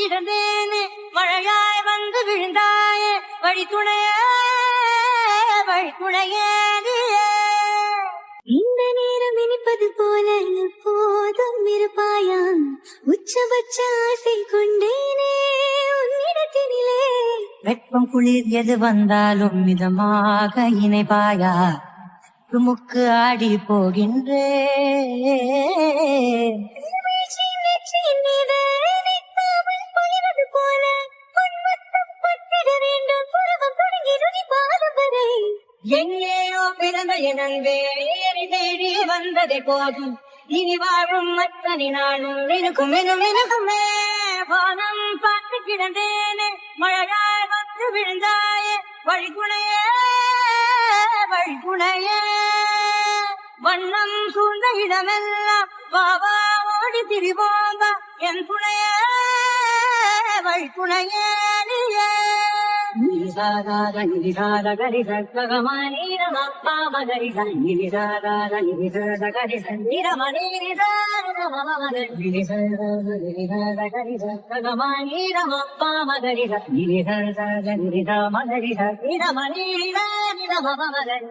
கிடந்தேனே மழையாய் வந்து விழுந்தாயே வழித்துணையே வழித்துணையே இந்த நேரம் இனிப்பது போல போதும் இருப்பாயாம் உச்சபட்ச ஆசை கொண்டேனே உன்னிடத்தினிலே வெப்பம் குளிர் எது வந்தாலும் மிதமாக இணைப்பாயா முக்கு ஆடி போகின்றே எங்கேயோ பிறந்த நண்பே தேடி வந்ததை போதும் இனி வாழும் அத்தனை நாளும் எனக்கும் எனக்குமே வானம் பார்த்து கிடந்தேனே மழையாய் வந்து விழுந்தாயே வழிகுணையே வழிகுணையே வண்ணம் சூழ்ந்த இடமெல்லாம் பாபா ஓடி திரிவோங்க என் துணையே வழிகுணையே நிரிசாதார நிரிசாத கரி சத்வகமானீர மப்பாமகரி நிரிசாதார நிரிசாத கரி சந்திரமணீரிசாத நிரிசாத கரி சத்வகமானீர மப்பாமகரி நிரிசாத நிரிசாமகரி சந்திரமணீரிசாத நிரமமகரி